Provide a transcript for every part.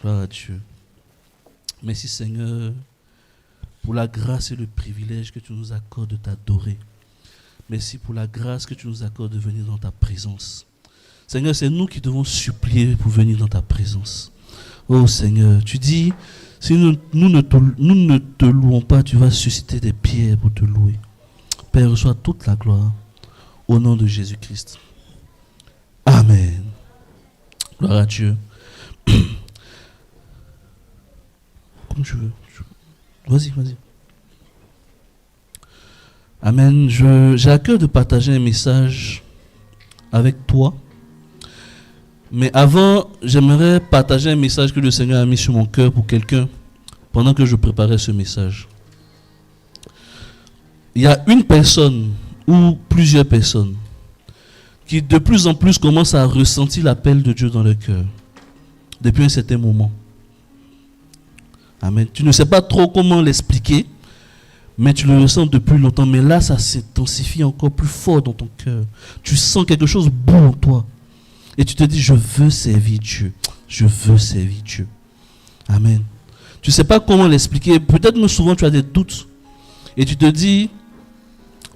Gloire à Dieu. Merci Seigneur pour la grâce et le privilège que tu nous accordes de t'adorer. Merci pour la grâce que tu nous accordes de venir dans ta présence. Seigneur, c'est nous qui devons supplier pour venir dans ta présence. Oh Seigneur, tu dis, si nous ne te louons pas, tu vas susciter des pierres pour te louer. Père, reçois toute la gloire au nom de Jésus-Christ. Amen. Gloire à Dieu. Comme tu veux. Vas-y. Amen. J'ai à cœur de partager un message avec toi. Mais avant, j'aimerais partager un message que le Seigneur a mis sur mon cœur pour quelqu'un pendant que je préparais ce message. Il y a une personne ou plusieurs personnes qui de plus en plus commencent à ressentir l'appel de Dieu dans leur cœur depuis un certain moment. Amen. Tu ne sais pas trop comment l'expliquer, mais tu le ressens depuis longtemps. Mais là, ça s'intensifie encore plus fort dans ton cœur. Tu sens quelque chose bon en toi. Et tu te dis, je veux servir Dieu. Je veux servir Dieu. Amen. Tu ne sais pas comment l'expliquer. Peut-être même souvent tu as des doutes. Et tu te dis,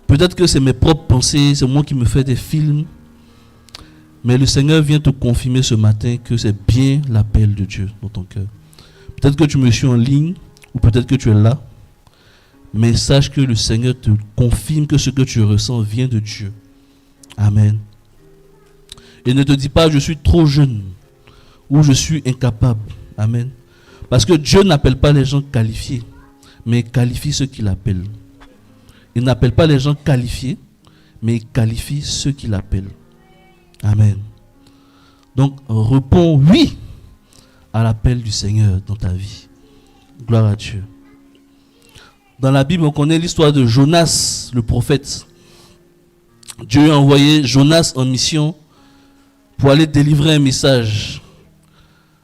peut-être que c'est mes propres pensées, c'est moi qui me fais des films. Mais le Seigneur vient te confirmer ce matin que c'est bien l'appel de Dieu dans ton cœur. Peut-être que tu me suis en ligne, ou peut-être que tu es là. Mais sache que le Seigneur te confirme que ce que tu ressens vient de Dieu. Amen. Et ne te dis pas, je suis trop jeune, ou je suis incapable. Amen. Parce que Dieu n'appelle pas les gens qualifiés, mais il qualifie ceux qu'il appelle. Il n'appelle pas les gens qualifiés, mais il qualifie ceux qu'il appelle. Amen. Donc, réponds oui à l'appel du Seigneur dans ta vie. Gloire à Dieu. Dans la Bible, on connaît l'histoire de Jonas, le prophète. Dieu a envoyé Jonas en mission pour aller délivrer un message.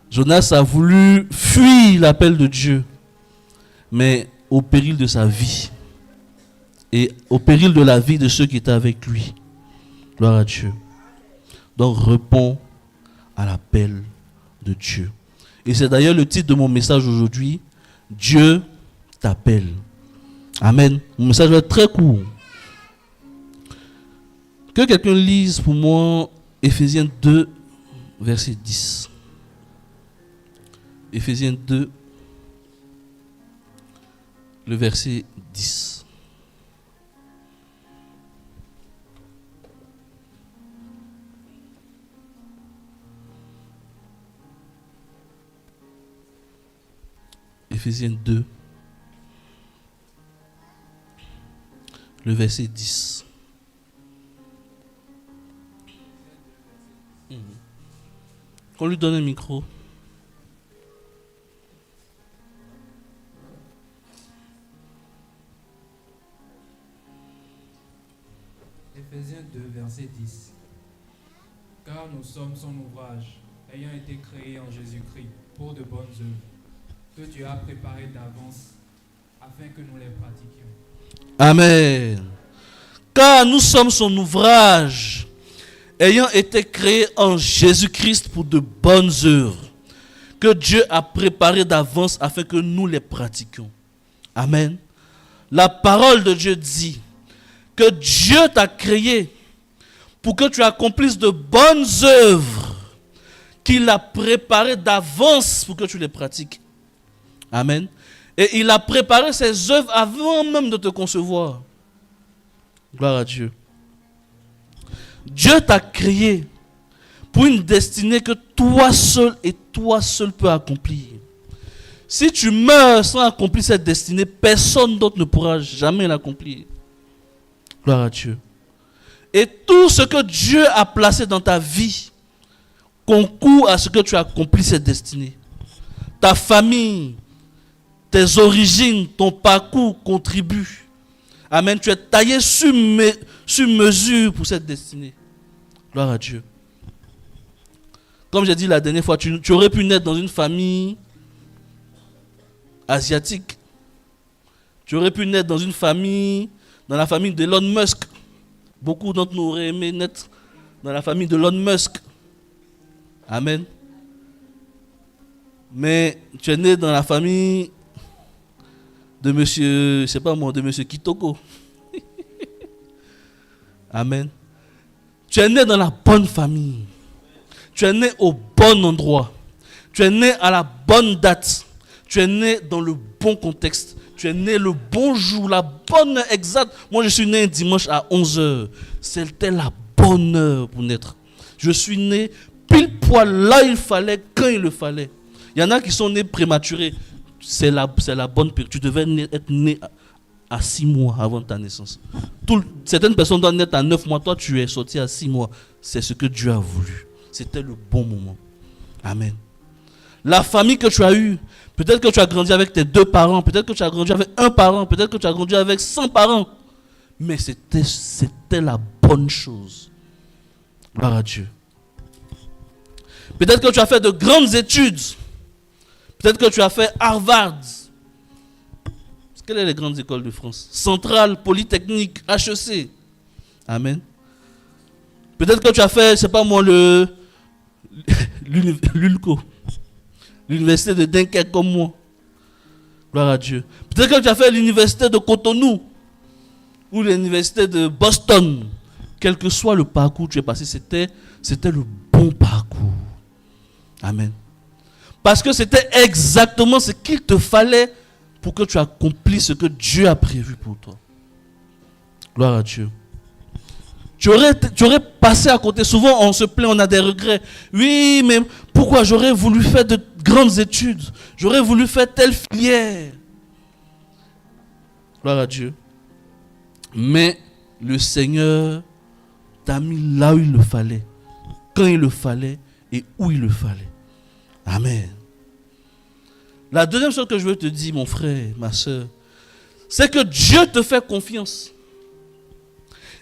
Jonas a voulu fuir l'appel de Dieu, mais au péril de sa vie et au péril de la vie de ceux qui étaient avec lui. Gloire à Dieu. Donc, réponds à l'appel de Dieu. Et c'est d'ailleurs le titre de mon message aujourd'hui. Dieu t'appelle. Amen. Mon message va être très court. Que quelqu'un lise pour moi Éphésiens 2, verset 10. Éphésiens 2, le verset 10. Éphésiens 2, le verset 10. Qu'on lui donne un micro. Éphésiens 2, verset 10. Car nous sommes son ouvrage, ayant été créés en Jésus-Christ pour de bonnes œuvres, que Dieu a préparées d'avance afin que nous les pratiquions. Amen. Car nous sommes son ouvrage, ayant été créés en Jésus-Christ pour de bonnes œuvres, que Dieu a préparées d'avance afin que nous les pratiquions. Amen. La parole de Dieu dit que Dieu t'a créé pour que tu accomplisses de bonnes œuvres qu'il a préparées d'avance pour que tu les pratiques. Amen. Et il a préparé ces œuvres avant même de te concevoir. Gloire à Dieu. Dieu t'a créé pour une destinée que toi seul et toi seul peux accomplir. Si tu meurs sans accomplir cette destinée, personne d'autre ne pourra jamais l'accomplir. Gloire à Dieu. Et tout ce que Dieu a placé dans ta vie concourt à ce que tu accomplis cette destinée. Ta famille, tes origines, ton parcours contribuent. Amen. Tu es taillé sur mesure pour cette destinée. Gloire à Dieu. Comme j'ai dit la dernière fois, tu aurais pu naître dans une famille asiatique. Tu aurais pu naître dans la famille d'Elon Musk. Beaucoup d'entre nous auraient aimé naître dans la famille d'Elon Musk. Amen. Mais tu es né dans la famille de monsieur, je sais pas moi, de monsieur Kitoko. Amen. Tu es né dans la bonne famille. Tu es né au bon endroit. Tu es né à la bonne date. Tu es né dans le bon contexte. Tu es né le bon jour, la bonne heure exacte. Moi, je suis né un dimanche à 11h. C'était la bonne heure pour naître. Je suis né pile poil là il fallait, quand il le fallait. Il y en a qui sont nés prématurés. C'est la bonne période. Tu devais être né à 6 mois avant ta naissance. Certaines personnes doivent naître à 9 mois. Toi, tu es sorti à 6 mois. C'est ce que Dieu a voulu. C'était le bon moment. Amen. La famille que tu as eue, peut-être que tu as grandi avec tes 2 parents, peut-être que tu as grandi avec 1 parent, peut-être que tu as grandi avec 100 parents. Mais c'était la bonne chose. Gloire à Dieu. Peut-être que tu as fait de grandes études. Peut-être que tu as fait Harvard. Quelles sont les grandes écoles de France? Centrale, Polytechnique, HEC. Amen. Peut-être que tu as fait, je ne sais pas moi, l'ULCO. L'université de Dunkerque comme moi. Gloire à Dieu. Peut-être que tu as fait l'université de Cotonou. Ou l'université de Boston. Quel que soit le parcours que tu es passé, c'était le bon parcours. Amen. Parce que c'était exactement ce qu'il te fallait pour que tu accomplisses ce que Dieu a prévu pour toi. Gloire à Dieu. Tu aurais passé à côté. Souvent, on se plaint, on a des regrets. Oui, mais pourquoi j'aurais voulu faire de grandes études? J'aurais voulu faire telle filière. Gloire à Dieu. Mais le Seigneur t'a mis là où il le fallait, quand il le fallait et où il le fallait. Amen. La deuxième chose que je veux te dire, mon frère, ma soeur, c'est que Dieu te fait confiance.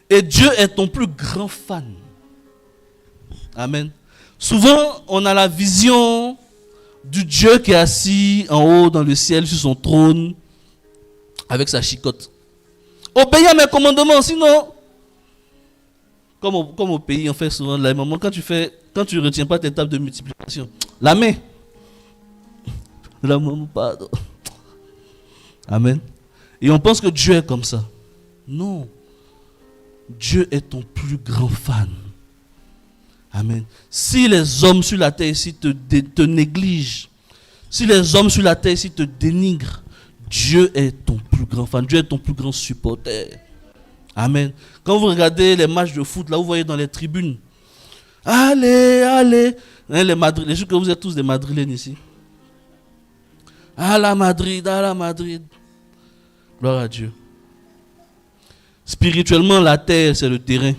Et Dieu est ton plus grand fan. Amen. Souvent, on a la vision du Dieu qui est assis en haut dans le ciel sur son trône avec sa chicotte. Obéis à mes commandements, sinon, comme au pays, on fait souvent la maman, quand tu ne retiens pas tes tables de multiplication, la main. La maman, pardon. Amen. Et on pense que Dieu est comme ça. Non. Dieu est ton plus grand fan. Amen. Si les hommes sur la terre ici te négligent, si les hommes sur la terre ici te dénigrent, Dieu est ton plus grand fan. Dieu est ton plus grand supporter. Amen. Quand vous regardez les matchs de foot, là vous voyez dans les tribunes, allez, allez, hein, les gens que vous êtes tous des Madrilènes ici. À la Madrid, à la Madrid. Gloire à Dieu. Spirituellement, la terre, c'est le terrain.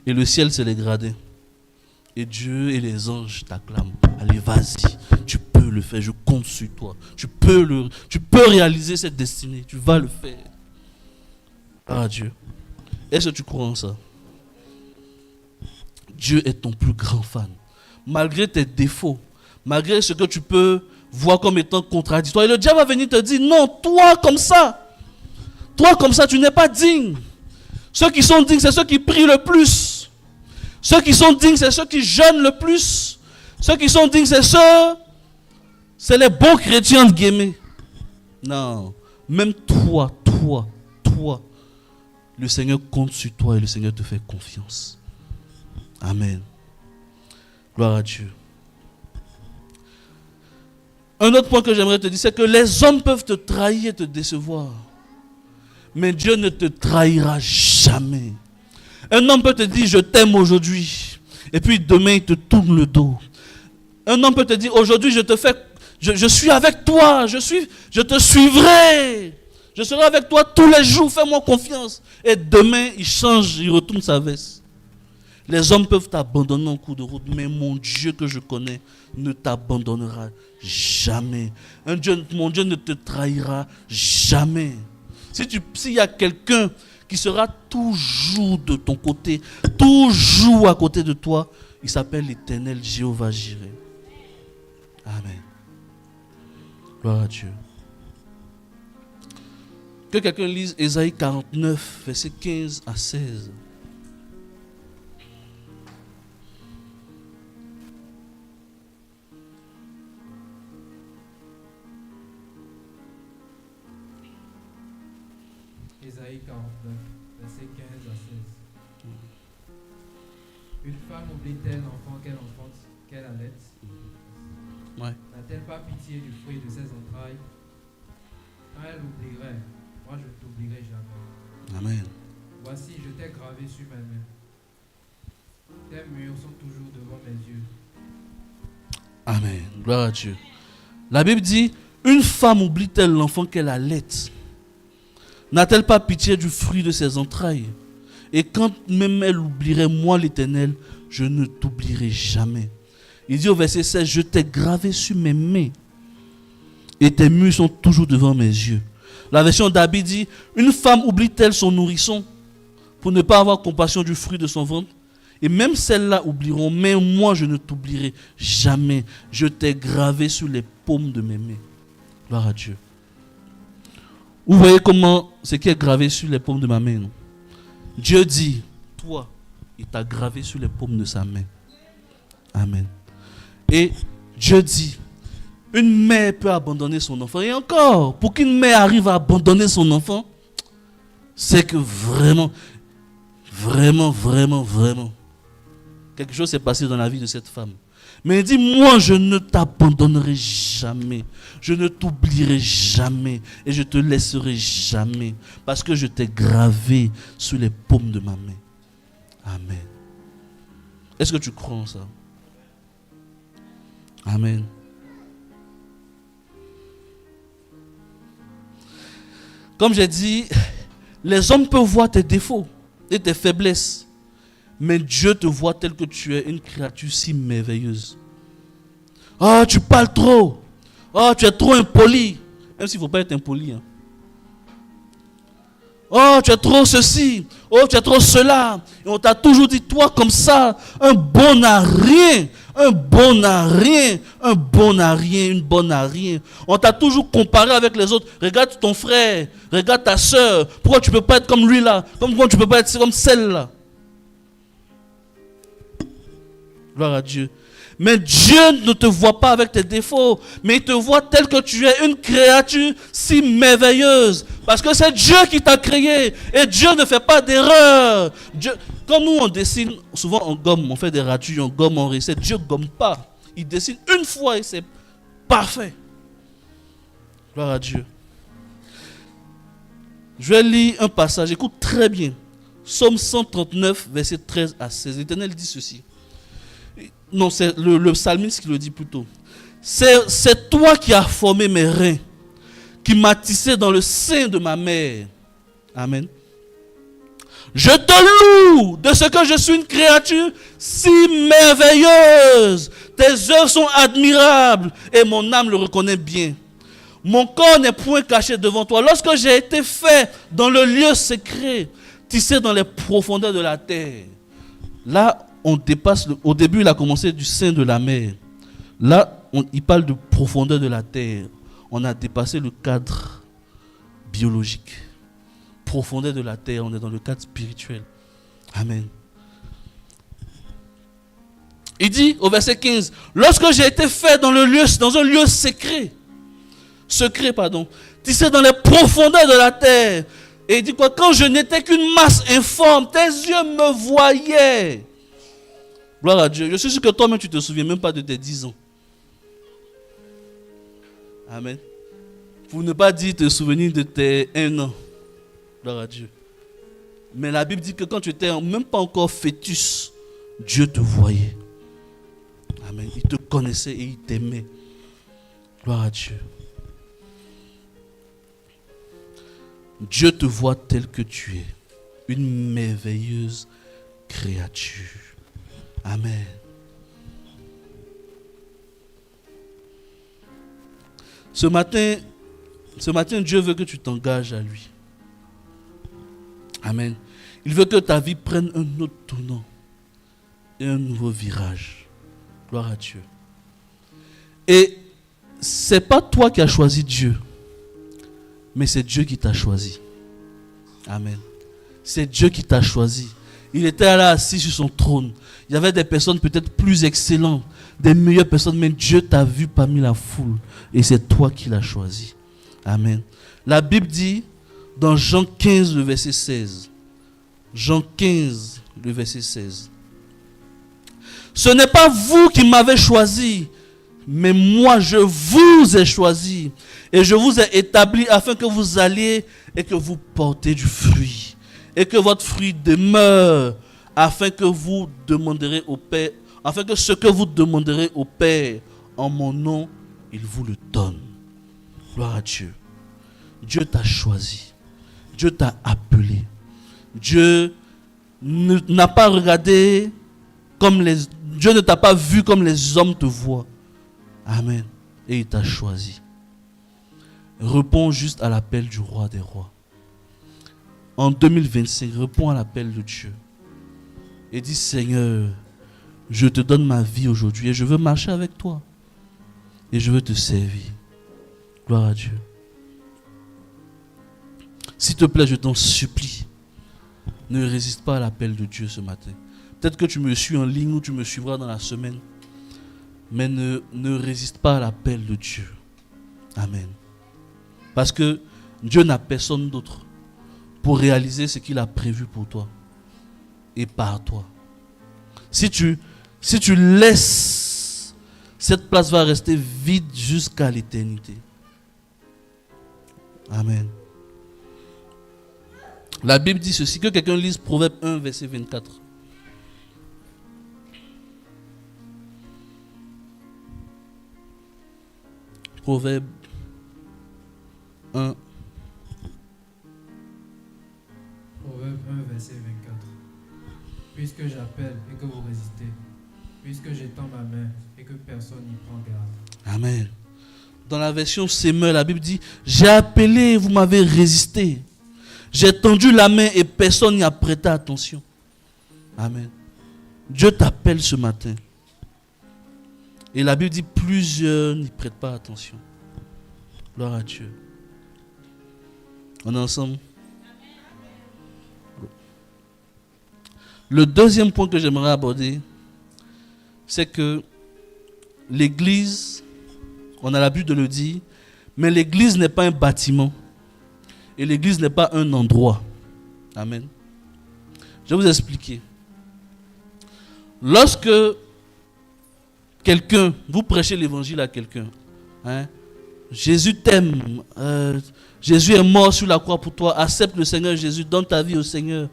Et le ciel, c'est les gradins. Et Dieu et les anges t'acclament. Allez, vas-y. Tu peux le faire. Je compte sur toi. Tu peux réaliser cette destinée. Tu vas le faire. Gloire à Dieu. Est-ce que tu crois en ça? Dieu est ton plus grand fan. Malgré tes défauts, malgré ce que tu peux voir comme étant contradictoire. Et le diable va venir te dire, non, toi comme ça, tu n'es pas digne. Ceux qui sont dignes, c'est ceux qui prient le plus. Ceux qui sont dignes, c'est ceux qui jeûnent le plus. Ceux qui sont dignes, c'est les bons chrétiens de guillemets. Non, même toi, le Seigneur compte sur toi et le Seigneur te fait confiance. Amen. Gloire à Dieu. Un autre point que j'aimerais te dire, c'est que les hommes peuvent te trahir et te décevoir. Mais Dieu ne te trahira jamais. Un homme peut te dire, je t'aime aujourd'hui. Et puis demain, il te tourne le dos. Un homme peut te dire, aujourd'hui, je suis avec toi. Je te suivrai. Je serai avec toi tous les jours. Fais-moi confiance. Et demain, il change, il retourne sa veste. Les hommes peuvent t'abandonner en cours de route, mais mon Dieu que je connais ne t'abandonnera jamais. Mon Dieu ne te trahira jamais. S'il y a quelqu'un qui sera toujours de ton côté, toujours à côté de toi, il s'appelle l'Éternel Jéhovah Jireh. Amen. Gloire à Dieu. Que quelqu'un lise Ésaïe 49, versets 15 à 16. Ésaïe 49, versets 15 à 16. Une femme oublie-t-elle l'enfant qu'elle allait? Ouais. N'a-t-elle pas pitié du fruit de ses entrailles? Quand elle oublierait, moi je ne t'oublierai jamais. Amen. Voici, je t'ai gravé sur mes mains. Tes murs sont toujours devant mes yeux. Amen. Gloire à Dieu. La Bible dit, une femme oublie-t-elle l'enfant qu'elle allait? N'a-t-elle pas pitié du fruit de ses entrailles? Et quand même elle oublierait, moi l'Éternel, je ne t'oublierai jamais. Il dit au verset 16, je t'ai gravé sur mes mains et tes murs sont toujours devant mes yeux. La version d'Abi dit, une femme oublie-t-elle son nourrisson pour ne pas avoir compassion du fruit de son ventre? Et même celles-là oublieront, mais moi je ne t'oublierai jamais. Je t'ai gravé sur les paumes de mes mains. Gloire à Dieu. Vous voyez comment ce qui est gravé sur les paumes de ma main, non? Dieu dit, toi, il t'a gravé sur les paumes de sa main. Amen. Et Dieu dit, une mère peut abandonner son enfant. Et encore, pour qu'une mère arrive à abandonner son enfant, c'est que vraiment, quelque chose s'est passé dans la vie de cette femme. Mais il dit, moi je ne t'abandonnerai jamais. Je ne t'oublierai jamais. Et je te laisserai jamais. Parce que je t'ai gravé sur les paumes de ma main. Amen. Est-ce que tu crois en ça? Amen. Comme j'ai dit, les hommes peuvent voir tes défauts et tes faiblesses. Mais Dieu te voit tel que tu es, une créature si merveilleuse. Oh, tu parles trop. Oh, tu es trop impoli. Même s'il ne faut pas être impoli. Hein. Oh, tu es trop ceci. Oh, tu es trop cela. Et on t'a toujours dit, toi comme ça, un bon à rien. Un bon à rien. Un bon à rien. Une bonne à rien. On t'a toujours comparé avec les autres. Regarde ton frère. Regarde ta soeur. Pourquoi tu ne peux pas être comme lui là? Pourquoi tu ne peux pas être comme celle-là? Gloire à Dieu. Mais Dieu ne te voit pas avec tes défauts, mais il te voit tel que tu es, une créature si merveilleuse. Parce que c'est Dieu qui t'a créé. Et Dieu ne fait pas d'erreur. Quand nous on dessine, souvent on gomme, on fait des ratures, on gomme, on réessaie. Dieu ne gomme pas. Il dessine une fois et c'est parfait. Gloire à Dieu. Je vais lire un passage, écoute très bien. Psaume 139, verset 13 à 16. L'Éternel dit ceci. Non, c'est le psalmiste qui le dit plutôt. C'est toi qui as formé mes reins, qui m'as tissé dans le sein de ma mère. Amen. Je te loue de ce que je suis une créature si merveilleuse. Tes œuvres sont admirables et mon âme le reconnaît bien. Mon corps n'est point caché devant toi. Lorsque j'ai été fait dans le lieu secret, tissé dans les profondeurs de la terre. Là, on dépasse, au début il a commencé du sein de la mer. Là, il parle de profondeur de la terre. On a dépassé le cadre biologique. Profondeur de la terre, on est dans le cadre spirituel. Amen. Il dit au verset 15, lorsque j'ai été fait dans un lieu secret, tissé dans les profondeurs de la terre. Et il dit quoi? Quand je n'étais qu'une masse informe, tes yeux me voyaient. Gloire à Dieu. Je suis sûr que toi-même, tu ne te souviens même pas de tes 10 ans. Amen. Pour ne pas dire te souvenir de tes 1 an. Gloire à Dieu. Mais la Bible dit que quand tu n'étais même pas encore fœtus, Dieu te voyait. Amen. Il te connaissait et il t'aimait. Gloire à Dieu. Dieu te voit tel que tu es. Une merveilleuse créature. Amen. Ce matin, Dieu veut que tu t'engages à lui. Amen. Il veut que ta vie prenne un autre tournant et un nouveau virage. Gloire à Dieu. Et c'est pas toi qui as choisi Dieu, mais c'est Dieu qui t'a choisi. Amen. C'est Dieu qui t'a choisi. Il était là assis sur son trône. Il y avait des personnes peut-être plus excellentes, des meilleures personnes, mais Dieu t'a vu parmi la foule. Et c'est toi qui l'as choisi. Amen. La Bible dit, Dans Jean 15, le verset 16. Jean 15, le verset 16. Ce n'est pas vous qui m'avez choisi, mais moi je vous ai choisi. Et je vous ai établi afin que vous alliez et que vous portez du fruit. Et que votre fruit demeure, afin que vous demanderez au Père, afin que ce que vous demanderez au Père en mon nom, il vous le donne. Gloire à Dieu. Dieu t'a choisi. Dieu t'a appelé. Dieu n'a pas regardé comme les... Dieu ne t'a pas vu comme les hommes te voient. Amen. Et il t'a choisi. Réponds juste à l'appel du roi des rois. En 2025, réponds à l'appel de Dieu. Et dis, Seigneur, je te donne ma vie aujourd'hui et je veux marcher avec toi. Et je veux te servir. Gloire à Dieu. S'il te plaît, je t'en supplie, ne résiste pas à l'appel de Dieu ce matin. Peut-être que tu me suis en ligne ou tu me suivras dans la semaine. Mais ne résiste pas à l'appel de Dieu. Amen. Parce que Dieu n'a personne d'autre pour réaliser ce qu'il a prévu pour toi et par toi. Si tu laisses, cette place va rester vide jusqu'à l'éternité. Amen. La Bible dit ceci, que quelqu'un lise Proverbe 1, verset 24. Proverbe 1. Proverbe 1, verset 24. Puisque j'appelle et que vous résistez, puisque j'étends ma main et que personne n'y prend garde. Amen. Dans la version Semeur, la Bible dit, j'ai appelé et vous m'avez résisté. J'ai tendu la main et personne n'y a prêté attention. Amen. Dieu t'appelle ce matin. Et la Bible dit, plusieurs n'y prêtent pas attention. Gloire à Dieu. On est ensemble. Le deuxième point que j'aimerais aborder, c'est que l'église, on a l'habitude de le dire, mais l'église n'est pas un bâtiment. Et l'église n'est pas un endroit. Amen. Je vais vous expliquer. Lorsque quelqu'un, vous prêchez l'évangile à quelqu'un, Jésus t'aime, Jésus est mort sur la croix pour toi, accepte le Seigneur Jésus, donne ta vie au Seigneur.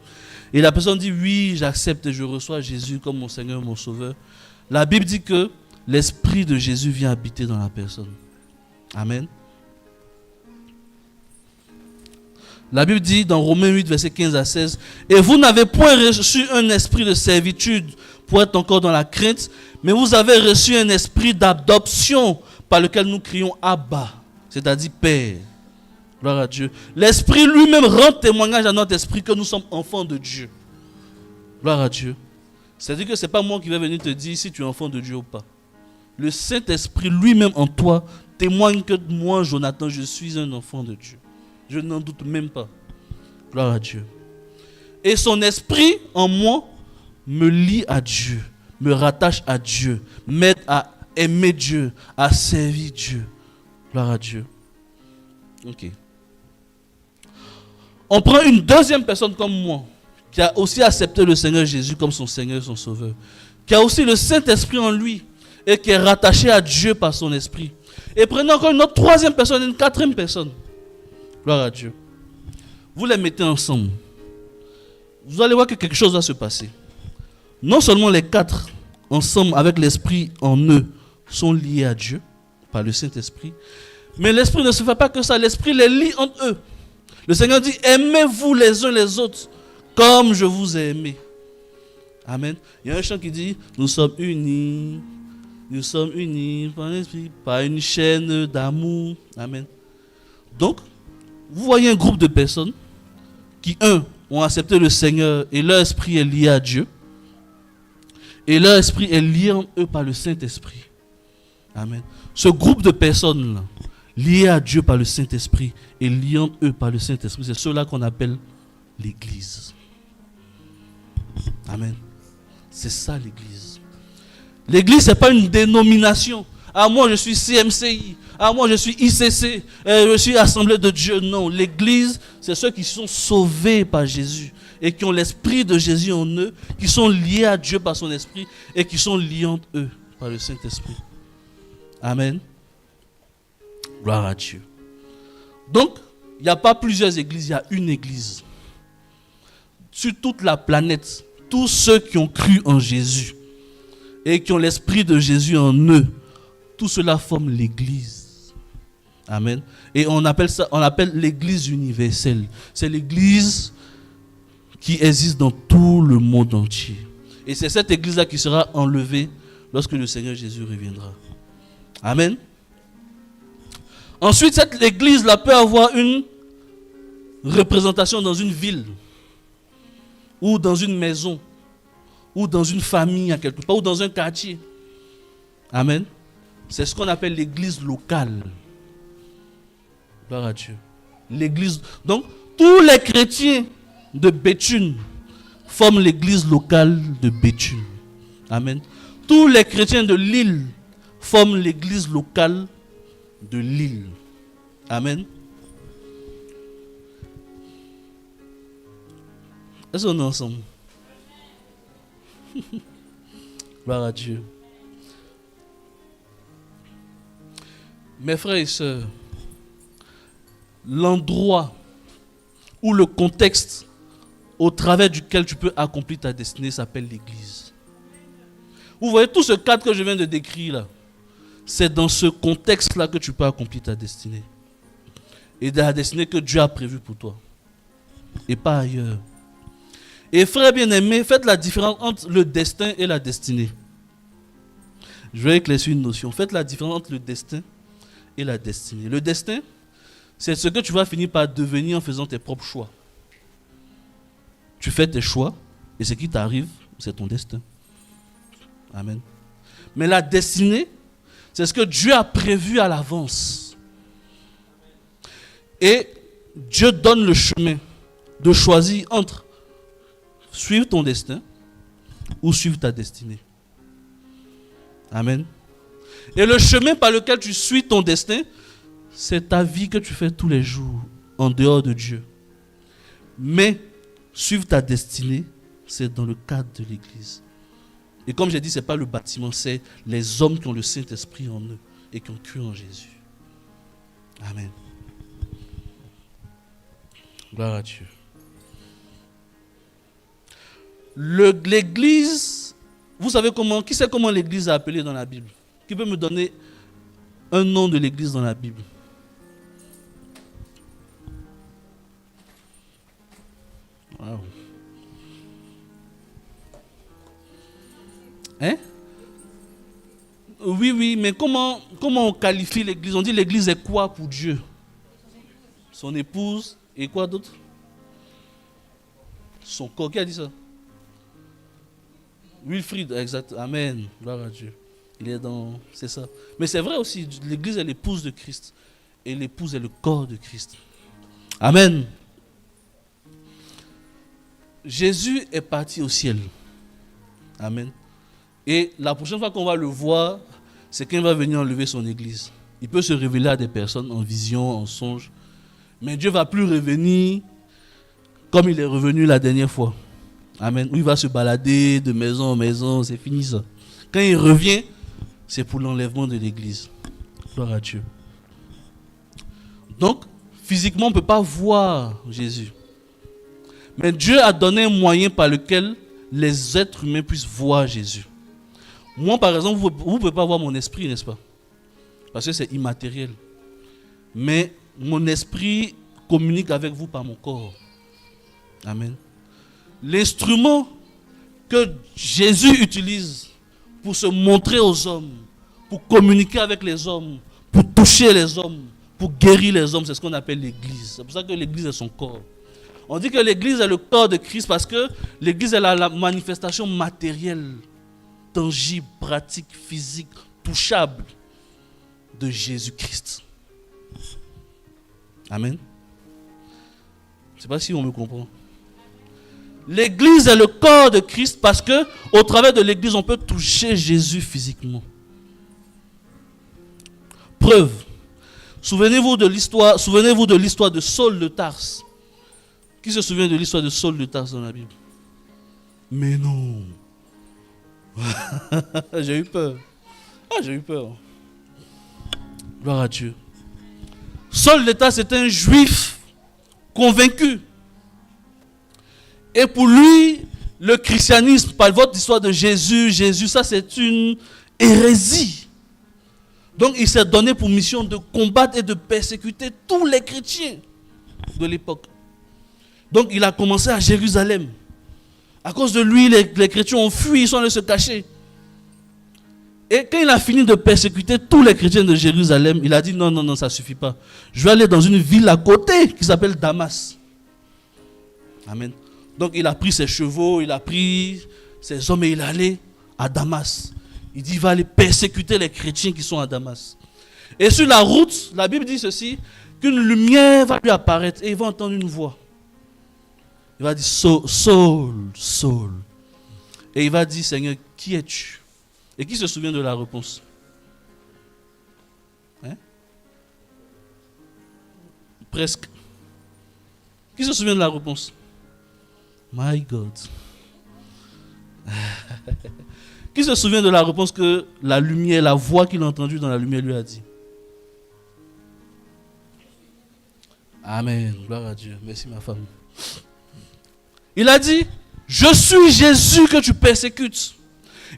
Et la personne dit, oui, j'accepte et je reçois Jésus comme mon Seigneur, mon Sauveur. La Bible dit que l'Esprit de Jésus vient habiter dans la personne. Amen. La Bible dit dans Romains 8, verset 15 à 16, « Et vous n'avez point reçu un esprit de servitude pour être encore dans la crainte, mais vous avez reçu un esprit d'adoption par lequel nous crions Abba, c'est-à-dire Père. » Gloire à Dieu. L'Esprit lui-même rend témoignage à notre esprit que nous sommes enfants de Dieu. Gloire à Dieu. C'est-à-dire que ce n'est pas moi qui vais venir te dire si tu es enfant de Dieu ou pas. Le Saint-Esprit lui-même en toi témoigne que moi, Jonathan, je suis un enfant de Dieu. Je n'en doute même pas. Gloire à Dieu. Et son esprit en moi me lie à Dieu, me rattache à Dieu, m'aide à aimer Dieu, à servir Dieu. Gloire à Dieu. Ok. On prend une deuxième personne comme moi, qui a aussi accepté le Seigneur Jésus comme son Seigneur, son Sauveur, qui a aussi le Saint-Esprit en lui et qui est rattaché à Dieu par son esprit. Et prenez encore une autre troisième personne, une quatrième personne. Gloire à Dieu. Vous les mettez ensemble. Vous allez voir que quelque chose va se passer. Non seulement les quatre, ensemble avec l'Esprit en eux, sont liés à Dieu par le Saint-Esprit, mais l'Esprit ne se fait pas que ça. L'Esprit les lie entre eux. Le Seigneur dit, aimez-vous les uns les autres comme je vous ai aimé. Amen. Il y a un chant qui dit, nous sommes unis par l'Esprit, par une chaîne d'amour. Amen. Donc, vous voyez un groupe de personnes qui, ont accepté le Seigneur et leur esprit est lié à Dieu. Et leur esprit est lié en eux par le Saint-Esprit. Amen. Ce groupe de personnes-là, liés à Dieu par le Saint-Esprit et liés en eux par le Saint-Esprit, c'est ceux-là qu'on appelle l'Église. Amen. C'est ça l'Église. L'Église, ce n'est pas une dénomination. Ah, moi je suis CMCI. Ah, moi je suis ICC. Je suis Assemblée de Dieu. Non, l'église, c'est ceux qui sont sauvés par Jésus et qui ont l'esprit de Jésus en eux, qui sont liés à Dieu par son esprit et qui sont liés entre eux par le Saint-Esprit. Amen. Gloire à Dieu. Donc, il n'y a pas plusieurs églises, il y a une église. Sur toute la planète, tous ceux qui ont cru en Jésus et qui ont l'esprit de Jésus en eux, tout cela forme l'église. Amen. Et on appelle l'église universelle. C'est l'église qui existe dans tout le monde entier. Et c'est cette église-là qui sera enlevée lorsque le Seigneur Jésus reviendra. Amen. Ensuite, cette église-là peut avoir une représentation dans une ville, ou dans une maison, ou dans une famille à quelque part, ou dans un quartier. Amen. C'est ce qu'on appelle l'église locale. Gloire à Dieu. L'église. Donc, tous les chrétiens de Béthune forment l'église locale de Béthune. Amen. Tous les chrétiens de Lille forment l'église locale de Lille. Amen. Est-ce qu'on est ensemble? Gloire à Dieu. Mes frères et sœurs, l'endroit ou le contexte au travers duquel tu peux accomplir ta destinée s'appelle l'église. Vous voyez tout ce cadre que je viens de décrire là, c'est dans ce contexte-là que tu peux accomplir ta destinée. Et de la destinée que Dieu a prévue pour toi. Et pas ailleurs. Et frères bien-aimés, faites la différence entre le destin et la destinée. Je vais éclaircir une notion. Faites la différence entre le destin et la destinée. Le destin, c'est ce que tu vas finir par devenir en faisant tes propres choix. Tu fais tes choix et ce qui t'arrive, c'est ton destin. Amen. Mais la destinée, c'est ce que Dieu a prévu à l'avance. Et Dieu donne le chemin de choisir entre suivre ton destin ou suivre ta destinée. Amen. Et le chemin par lequel tu suis ton destin, c'est ta vie que tu fais tous les jours en dehors de Dieu. Mais suivre ta destinée, c'est dans le cadre de l'église. Et comme j'ai dit, ce n'est pas le bâtiment, c'est les hommes qui ont le Saint-Esprit en eux et qui ont cru en Jésus. Amen. Gloire à Dieu. L'église, vous savez comment, qui sait comment l'église est appelée dans la Bible? Qui peut me donner un nom de l'église dans la Bible? Wow. Hein? Oui, mais comment on qualifie l'église? On dit l'église est quoi pour Dieu? Son épouse et quoi d'autre? Son corps. Qui a dit ça? Wilfried, exact. Amen. Gloire à Dieu. Il est dans... C'est ça. Mais c'est vrai aussi, l'église est l'épouse de Christ. Et l'épouse est le corps de Christ. Amen. Jésus est parti au ciel. Amen. Et la prochaine fois qu'on va le voir, c'est qu'il va venir enlever son église. Il peut se révéler à des personnes en vision, en songe. Mais Dieu ne va plus revenir comme il est revenu la dernière fois. Amen. Où il va se balader de maison en maison, c'est fini ça. Quand il revient, c'est pour l'enlèvement de l'église. Gloire à Dieu. Donc, physiquement, on ne peut pas voir Jésus. Mais Dieu a donné un moyen par lequel les êtres humains puissent voir Jésus. Moi, par exemple, vous ne pouvez pas voir mon esprit, n'est-ce pas? Parce que c'est immatériel. Mais mon esprit communique avec vous par mon corps. Amen. L'instrument que Jésus utilise pour se montrer aux hommes, pour communiquer avec les hommes, pour toucher les hommes, pour guérir les hommes, c'est ce qu'on appelle l'église. C'est pour ça que l'église est son corps. On dit que l'église est le corps de Christ parce que l'église est la manifestation matérielle, tangible, pratique, physique, touchable de Jésus-Christ. Amen. Je ne sais pas si on me comprend. L'église est le corps de Christ parce que au travers de l'église, on peut toucher Jésus physiquement. preuve. Souvenez-vous de l'histoire de Saul de Tarse. Qui se souvient de l'histoire de Saul de Tarse dans la Bible? Mais non. J'ai eu peur. J'ai eu peur. Gloire à Dieu. Saul de Tarse était un juif convaincu. Et pour lui, le christianisme, par votre histoire de Jésus, ça c'est une hérésie. Donc il s'est donné pour mission de combattre et de persécuter tous les chrétiens de l'époque. Donc il a commencé à Jérusalem. À cause de lui, les chrétiens ont fui, ils sont allés se cacher. Et quand il a fini de persécuter tous les chrétiens de Jérusalem, il a dit non, ça ne suffit pas. Je vais aller dans une ville à côté qui s'appelle Damas. Amen. Donc il a pris ses chevaux, il a pris ses hommes et il est allé à Damas. Il dit il va aller persécuter les chrétiens qui sont à Damas. Et sur la route, la Bible dit ceci, qu'une lumière va lui apparaître et il va entendre une voix. Il va dire Saul, Saul. Et il va dire Seigneur, qui es-tu? Et qui se souvient de la réponse? Presque. Qui se souvient de la réponse? My God. Qui se souvient de la réponse que la lumière, la voix qu'il a entendue dans la lumière lui a dit? Amen. Gloire à Dieu. Merci ma femme. Il a dit, je suis Jésus que tu persécutes.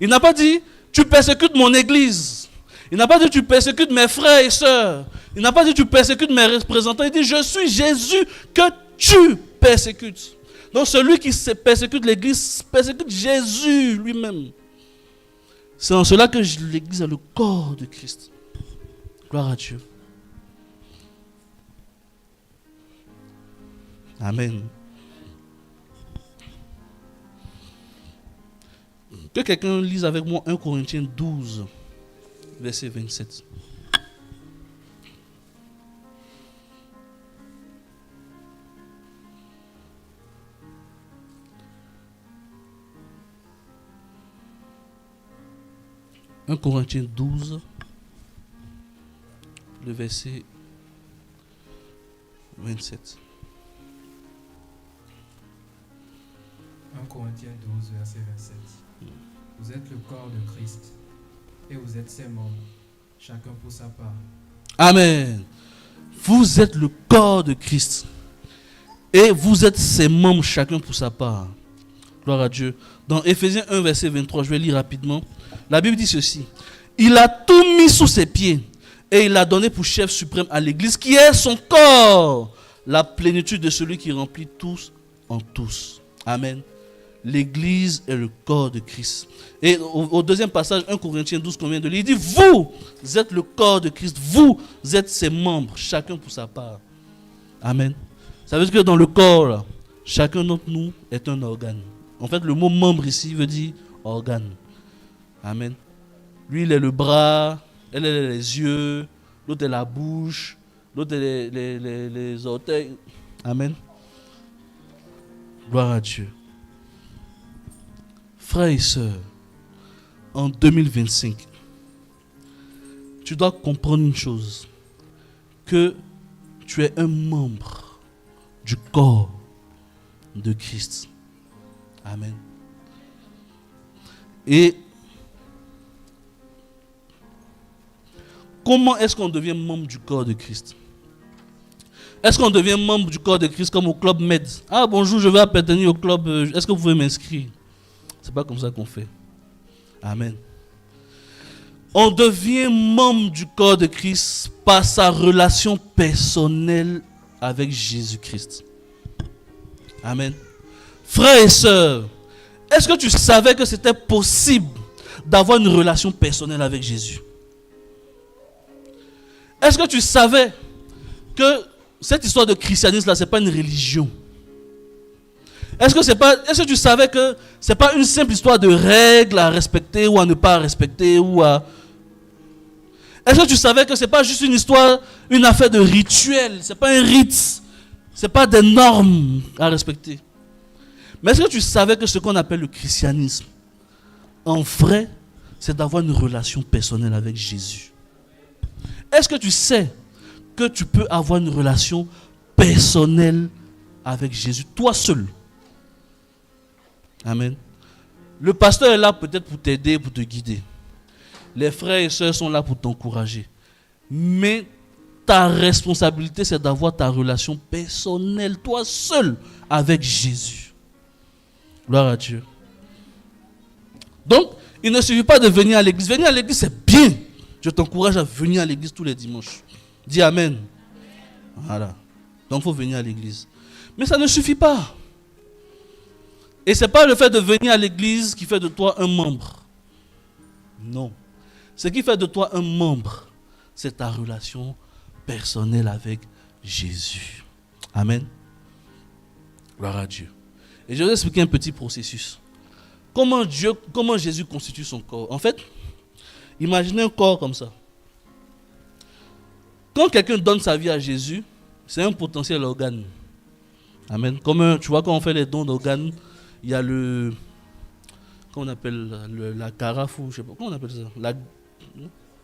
Il n'a pas dit, tu persécutes mon église. Il n'a pas dit, tu persécutes mes frères et sœurs. Il n'a pas dit, tu persécutes mes représentants. Il dit, je suis Jésus que tu persécutes. Donc celui qui persécute l'église persécute Jésus lui-même. C'est en cela que l'église est le corps de Christ. Gloire à Dieu. Amen. Que quelqu'un lise avec moi 1 Corinthiens 12, verset 27. « 1 Corinthiens 12, le verset 27. 1 Corinthiens 12, verset 27. Vous êtes le corps de Christ et vous êtes ses membres, chacun pour sa part. Amen. Vous êtes le corps de Christ et vous êtes ses membres, chacun pour sa part. Gloire à Dieu. Dans Éphésiens 1, verset 23, je vais lire rapidement. La Bible dit ceci. Il a tout mis sous ses pieds et il l'a donné pour chef suprême à l'église qui est son corps, la plénitude de celui qui remplit tous en tous. Amen. L'église est le corps de Christ. Et au deuxième passage, 1 Corinthiens 12, qu'on vient de lire, il dit, vous êtes le corps de Christ, vous êtes ses membres, chacun pour sa part. Amen. Ça veut dire que dans le corps, là, chacun d'entre nous est un organe. En fait, le mot membre ici veut dire organe. Amen. Lui, il est le bras, elle est les yeux, l'autre est la bouche, l'autre est les orteils. Amen. Gloire à Dieu. Frères et sœurs, en 2025, tu dois comprendre une chose, que tu es un membre du corps de Christ. Amen. Et comment est-ce qu'on devient membre du corps de Christ? Est-ce qu'on devient membre du corps de Christ comme au club Med? Ah bonjour, je vais appartenir au club, est-ce que vous pouvez m'inscrire? C'est pas comme ça qu'on fait. Amen. On devient membre du corps de Christ par sa relation personnelle avec Jésus-Christ. Amen. Frères et sœurs, est-ce que tu savais que c'était possible d'avoir une relation personnelle avec Jésus? Est-ce que tu savais que cette histoire de christianisme là, c'est pas une religion? Est-ce que tu savais que c'est pas une simple histoire de règles à respecter ou à ne pas respecter Est-ce que tu savais que c'est pas juste une histoire, une affaire de rituel, c'est pas un rite, c'est pas des normes à respecter. Mais est-ce que tu savais que ce qu'on appelle le christianisme, en vrai, c'est d'avoir une relation personnelle avec Jésus? Est-ce que tu sais que tu peux avoir une relation personnelle avec Jésus, toi seul? Amen. Le pasteur est là peut-être pour t'aider, pour te guider. Les frères et sœurs sont là pour t'encourager. Mais ta responsabilité, c'est d'avoir ta relation personnelle, toi seul, avec Jésus. Gloire à Dieu. Donc, il ne suffit pas de venir à l'église. Venir à l'église, c'est bien. Je t'encourage à venir à l'église tous les dimanches. Dis Amen. Voilà. Donc, il faut venir à l'église. Mais ça ne suffit pas. Et ce n'est pas le fait de venir à l'église qui fait de toi un membre. Non. Ce qui fait de toi un membre, c'est ta relation personnelle avec Jésus. Amen. Gloire à Dieu. Et je vais vous expliquer un petit processus. Comment Jésus constitue son corps. En fait, imaginez un corps comme ça. Quand quelqu'un donne sa vie à Jésus, c'est un potentiel organe. Amen. Tu vois, quand on fait les dons d'organes, il y a comment on appelle la carafe ou je sais pas, comment on appelle ça,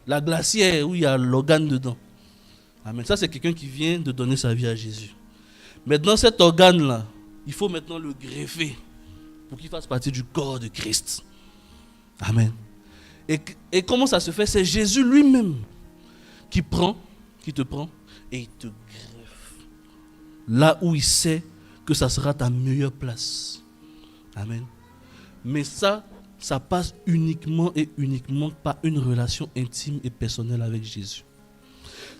la glacière où il y a l'organe dedans. Amen. Ça, c'est quelqu'un qui vient de donner sa vie à Jésus. Mais dans cet organe-là, il faut maintenant le greffer pour qu'il fasse partie du corps de Christ. Amen. Et comment ça se fait? C'est Jésus lui-même qui te prend et il te greffe là où il sait que ça sera ta meilleure place. Amen. Mais ça passe uniquement par une relation intime et personnelle avec Jésus.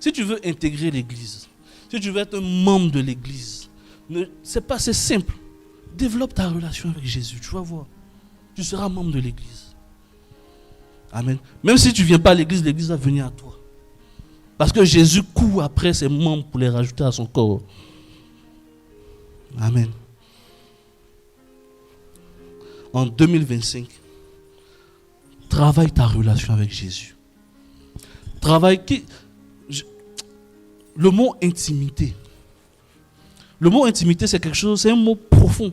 Si tu veux intégrer l'église, si tu veux être un membre de l'église, c'est simple. Développe ta relation avec Jésus, tu vas voir. Tu seras membre de l'église. Amen. Même si tu ne viens pas à l'église, l'église va venir à toi. Parce que Jésus court après ses membres pour les rajouter à son corps. Amen. En 2025, travaille ta relation avec Jésus. Le mot intimité. Le mot intimité, c'est un mot profond.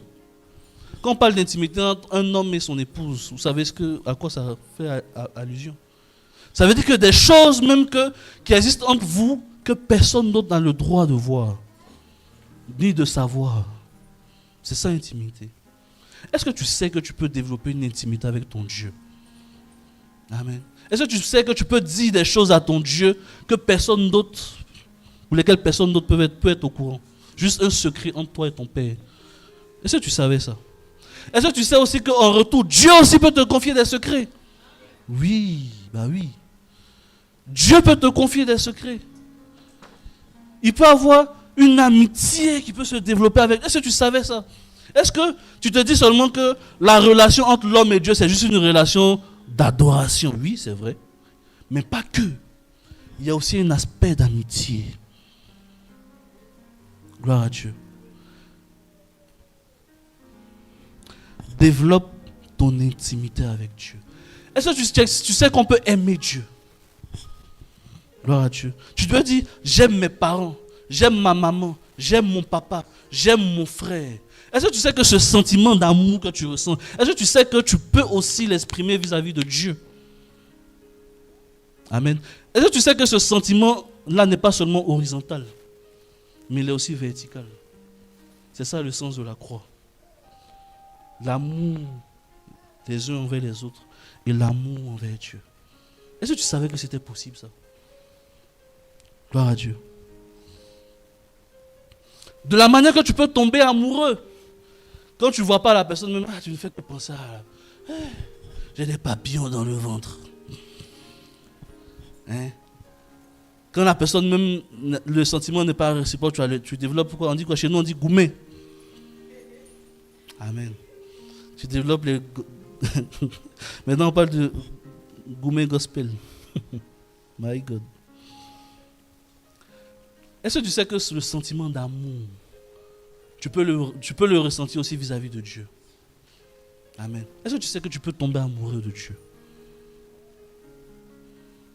Quand on parle d'intimité entre un homme et son épouse, vous savez à quoi ça fait allusion? Ça veut dire que des choses même qui existent entre vous, que personne d'autre n'a le droit de voir, ni de savoir. C'est ça l'intimité. Est-ce que tu sais que tu peux développer une intimité avec ton Dieu? Amen. Est-ce que tu sais que tu peux dire des choses à ton Dieu que personne d'autre, pour lesquelles personne d'autre peut être au courant? Juste un secret entre toi et ton Père. Est-ce que tu savais ça? Est-ce que tu sais aussi qu'en retour, Dieu aussi peut te confier des secrets? Oui, oui. Dieu peut te confier des secrets. Il peut avoir une amitié qui peut se développer avec. Est-ce que tu savais ça? Est-ce que tu te dis seulement que la relation entre l'homme et Dieu, c'est juste une relation d'adoration? Oui, c'est vrai. Mais pas que. Il y a aussi un aspect d'amitié. Gloire à Dieu. Développe ton intimité avec Dieu. Est-ce que tu sais qu'on peut aimer Dieu? Gloire à Dieu. Tu dois dire, j'aime mes parents, j'aime ma maman, j'aime mon papa, j'aime mon frère. Est-ce que tu sais que ce sentiment d'amour que tu ressens, est-ce que tu sais que tu peux aussi l'exprimer vis-à-vis de Dieu? Amen. Est-ce que tu sais que ce sentiment-là n'est pas seulement horizontal, mais il est aussi vertical? C'est ça le sens de la croix. L'amour des uns envers les autres et l'amour envers Dieu. Est-ce que tu savais que c'était possible ça? Gloire à Dieu. De la manière que tu peux tomber amoureux. Quand tu ne vois pas la personne, même, tu ne fais que penser à... j'ai des papillons dans le ventre. Hein? Quand la personne, même le sentiment n'est pas réciproque, tu développes quoi? On dit quoi? Chez nous, on dit goumé. Amen. Tu développes les... Maintenant, on parle de goumé gospel. My God. Est-ce que tu sais que le sentiment d'amour, tu peux le ressentir aussi vis-à-vis de Dieu? Amen. Est-ce que tu sais que tu peux tomber amoureux de Dieu?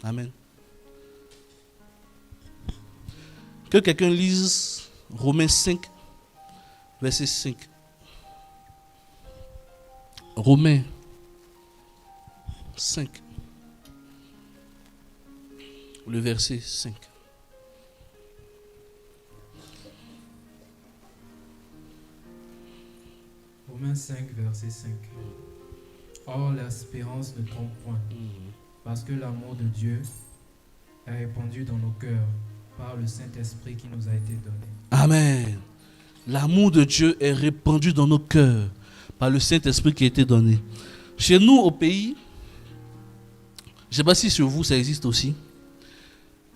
Amen. Que quelqu'un lise Romains 5, verset 5. Romains 5, le verset 5. Romains 5, verset 5. Or, l'espérance ne trompe point, parce que l'amour de Dieu est répandu dans nos cœurs par le Saint-Esprit qui nous a été donné. Amen. L'amour de Dieu est répandu dans nos cœurs par le Saint-Esprit qui a été donné. Chez nous, au pays, je ne sais pas si chez vous ça existe aussi,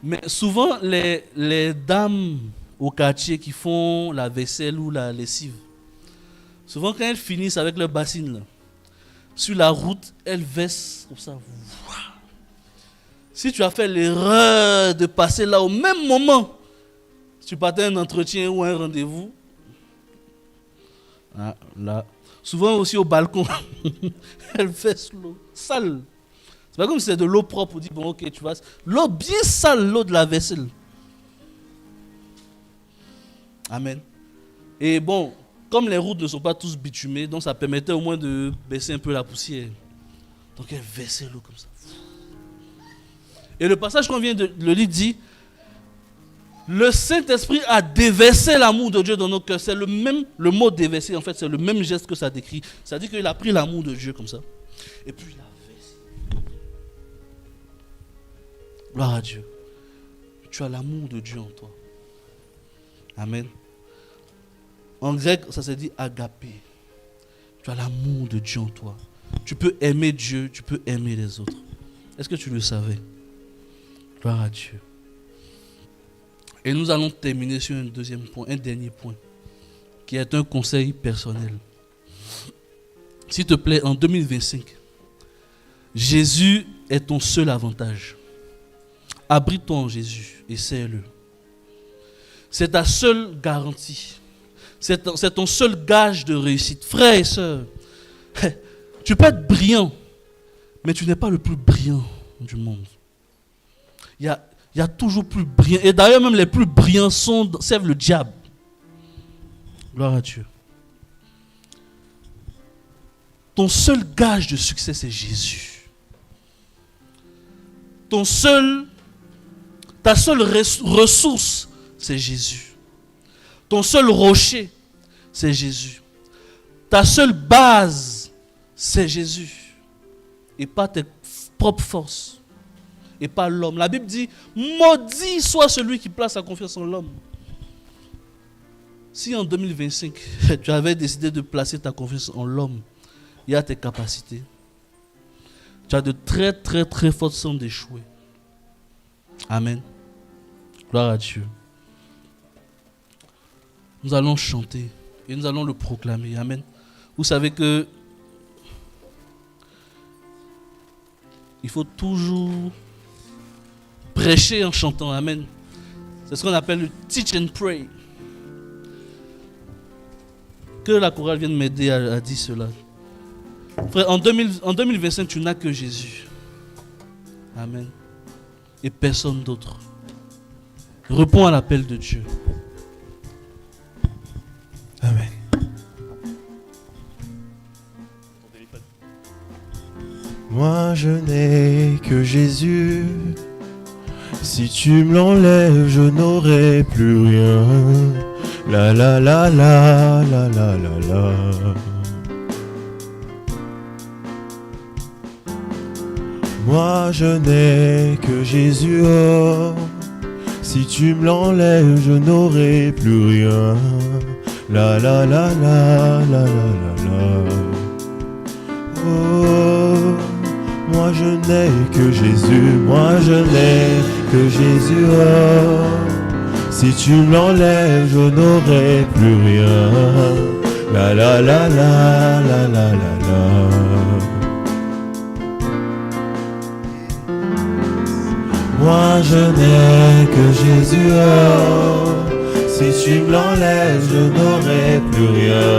mais souvent les dames au quartier qui font la vaisselle ou la lessive, souvent quand elles finissent avec leur bassine, là, sur la route, elles versent comme ça. Si tu as fait l'erreur de passer là au même moment, si tu partais à un entretien ou à un rendez-vous, là, souvent aussi au balcon, elles versent l'eau sale. C'est pas comme si c'est de l'eau propre, on dit bon ok, tu vas. L'eau bien sale, l'eau de la vaisselle. Amen. Et bon, comme les routes ne sont pas tous bitumées, donc ça permettait au moins de baisser un peu la poussière. Donc elle versait l'eau comme ça. Et le passage qu'on vient de le lire dit, le Saint-Esprit a déversé l'amour de Dieu dans nos cœurs. C'est le mot déverser, en fait, c'est le même geste que ça décrit. Ça dit qu'il a pris l'amour de Dieu comme ça. Et puis il a versé. Gloire à Dieu. Tu as l'amour de Dieu en toi. Amen. En grec, ça se dit agapé. Tu as l'amour de Dieu en toi. Tu peux aimer Dieu, tu peux aimer les autres. Est-ce que tu le savais? Gloire à Dieu. Et nous allons terminer sur un deuxième point, un dernier point, qui est un conseil personnel. S'il te plaît, en 2025, Jésus est ton seul avantage. Abrite-toi en Jésus et sais-le. C'est ta seule garantie. C'est ton seul gage de réussite. Frères et sœurs, tu peux être brillant, mais tu n'es pas le plus brillant du monde. Il y a toujours plus brillant. Et d'ailleurs, même les plus brillants servent le diable. Gloire à Dieu. Ton seul gage de succès, c'est Jésus. Ta seule ressource, c'est Jésus. Ton seul rocher, c'est Jésus. Ta seule base, c'est Jésus. Et pas tes propres forces. Et pas l'homme. La Bible dit, maudit soit celui qui place sa confiance en l'homme. Si en 2025, tu avais décidé de placer ta confiance en l'homme, il y a tes capacités. Tu as de très très très fortes chances d'échouer. Amen. Gloire à Dieu. Nous allons chanter et nous allons le proclamer. Amen. Vous savez que il faut toujours prêcher en chantant. Amen. C'est ce qu'on appelle le teach and pray. Que la chorale vienne m'aider à dire cela. Frère, en 2025, tu n'as que Jésus. Amen. Et personne d'autre. Réponds à l'appel de Dieu. Amen. Moi je n'ai que Jésus. Si tu me l'enlèves, je n'aurai plus rien. La la la la la la la la. Moi je n'ai que Jésus. Oh. Si tu me l'enlèves, je n'aurai plus rien. La la la la la la la la. Oh, moi je n'ai que Jésus, moi je n'ai que Jésus. Oh, si tu me l'enlèves, je n'aurai plus rien. La la la la la la la la. Moi je n'ai que Jésus. Oh, si tu me l'enlèves, je n'aurai plus rien.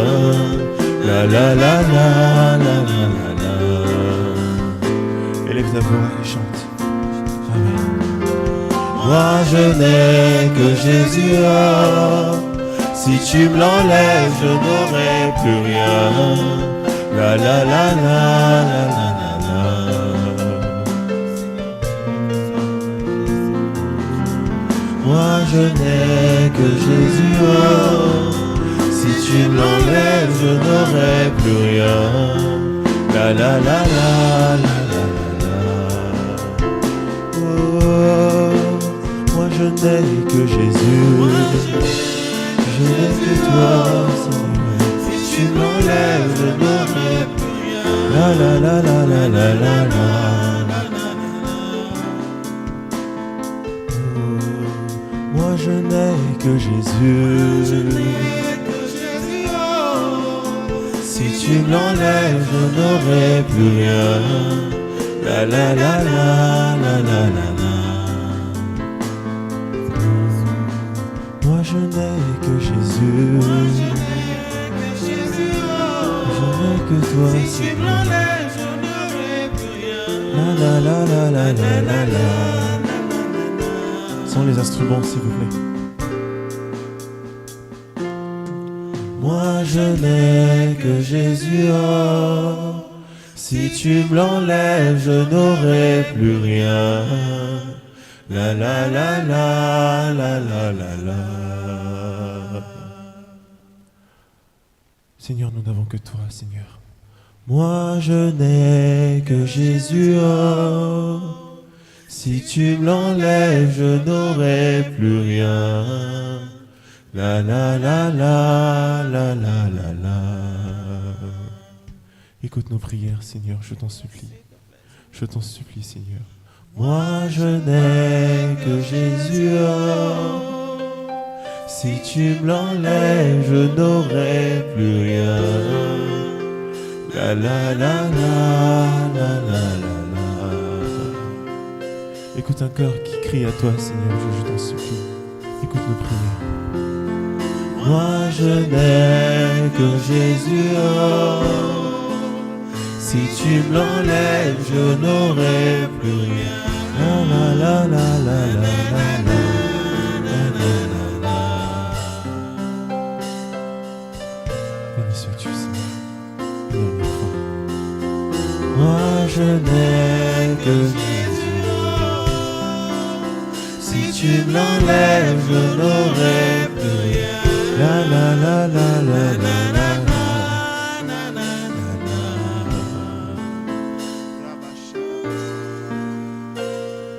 La la la la la la la la. Élève ta voix et chante. Amen. Moi je n'ai que Jésus. Oh, si tu me l'enlèves, je n'aurai plus rien. La la la la la la la la. Moi je n'ai que Jésus, oh. Si tu me l'enlèves, je n'aurai plus rien. La la la la la la la la. Oh, moi je n'ai que Jésus. Je n'ai que toi, Seigneur. Si tu me l'enlèves, je n'aurai plus rien. La la la la la la la la. Moi je n'ai que Jésus. Si tu me l'enlèves, je n'aurai plus rien. La la la la la la la la. Moi je n'ai que Jésus. Je n'ai que toi. Si tu me l'enlèves, je n'aurai plus rien. La la la la la la la la. Sans les instruments, s'il vous plaît. Moi je n'ai que Jésus, oh. Si tu me l'enlèves, je n'aurai plus rien. La la la la la la la la. Seigneur, nous n'avons que toi, Seigneur. Moi je n'ai que Jésus, oh. Si tu me l'enlèves, je n'aurai plus rien. La la la la la la la la. Écoute nos prières, Seigneur, je t'en supplie. Je t'en supplie, Seigneur. Moi je n'ai que Jésus, oh. Si tu me l'enlèves, je n'aurai plus rien. La la la la la la la. Écoute un cœur qui crie à toi, Seigneur, je t'en supplie. Écoute nos prières. Moi je n'ai que Jésus, oh. Si tu me l'enlèves, je n'aurai plus rien. La la la la la la la la la la la. Béni sois-tu, Seigneur. Béni à toi. Moi je n'ai que Jésus. Si tu me l'enlèves, je n'aurai plus rien. La la la la la la la la.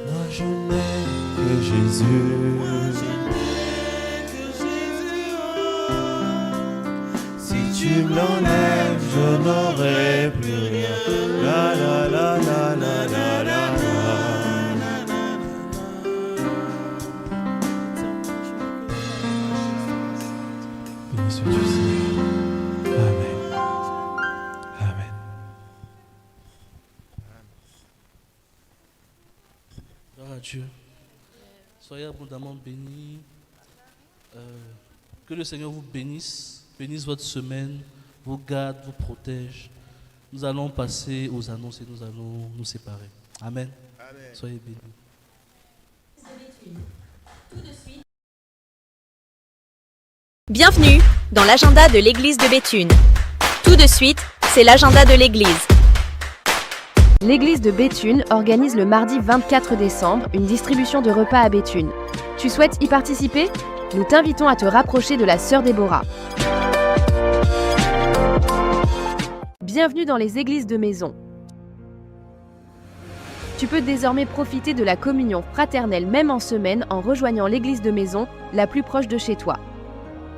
Moi je n'ai que Jésus. Si tu me l'enlèves, je n'aurai plus rien. La la la la la la la. Amen. Amen. Gloire à Dieu. Soyez abondamment bénis. Que le Seigneur vous bénisse votre semaine, vous garde, vous protège. Nous allons passer aux annonces et nous allons nous séparer. Amen. Amen. Soyez bénis. Bienvenue dans l'agenda de l'église de Béthune. Tout de suite, c'est l'agenda de l'église. L'église de Béthune organise le mardi 24 décembre une distribution de repas à Béthune. Tu souhaites y participer ? Nous t'invitons à te rapprocher de la sœur Déborah. Bienvenue dans les églises de maison. Tu peux désormais profiter de la communion fraternelle même en semaine en rejoignant l'église de maison la plus proche de chez toi.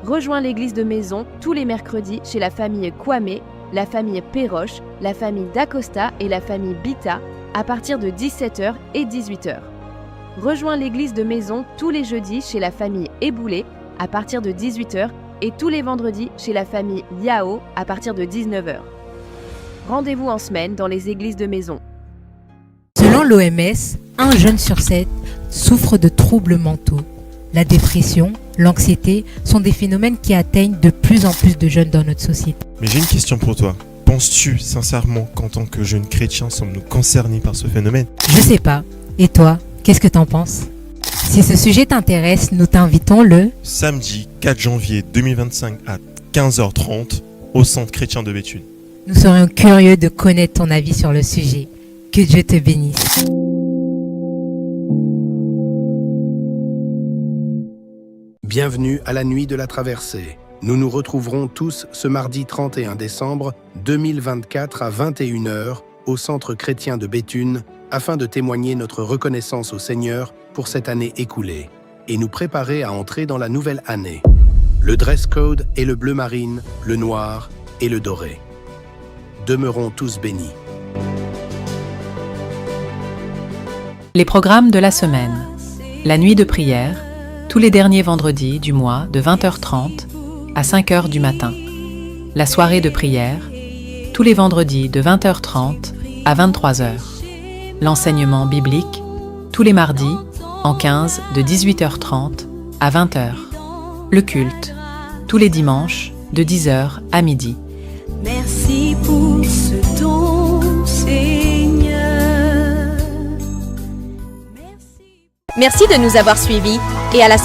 Rejoins l'église de maison tous les mercredis chez la famille Kwame, la famille Perroche, la famille Dacosta et la famille Bita à partir de 17h et 18h. Rejoins l'église de maison tous les jeudis chez la famille Eboulé à partir de 18h et tous les vendredis chez la famille Yao à partir de 19h. Rendez-vous en semaine dans les églises de maison. Selon l'OMS, 1 jeune sur 7 souffre de troubles mentaux. La dépression, l'anxiété sont des phénomènes qui atteignent de plus en plus de jeunes dans notre société. Mais j'ai une question pour toi. Penses-tu sincèrement qu'en tant que jeunes chrétiens, sommes-nous concernés par ce phénomène ? Je sais pas. Et toi, qu'est-ce que t'en penses ? Si ce sujet t'intéresse, nous t'invitons le samedi 4 janvier 2025 à 15h30 au Centre chrétien de Béthune. Nous serions curieux de connaître ton avis sur le sujet. Que Dieu te bénisse. Bienvenue à la nuit de la traversée. Nous nous retrouverons tous ce mardi 31 décembre 2024 à 21h au Centre chrétien de Béthune afin de témoigner notre reconnaissance au Seigneur pour cette année écoulée et nous préparer à entrer dans la nouvelle année. Le dress code est le bleu marine, le noir et le doré. Demeurons tous bénis. Les programmes de la semaine. La nuit de prière, tous les derniers vendredis du mois de 20h30 à 5h du matin. La soirée de prière, tous les vendredis de 20h30 à 23h. L'enseignement biblique, tous les mardis en 15 de 18h30 à 20h. Le culte, tous les dimanches de 10h à midi. Merci pour ce don, Seigneur. Merci de nous avoir suivis et à la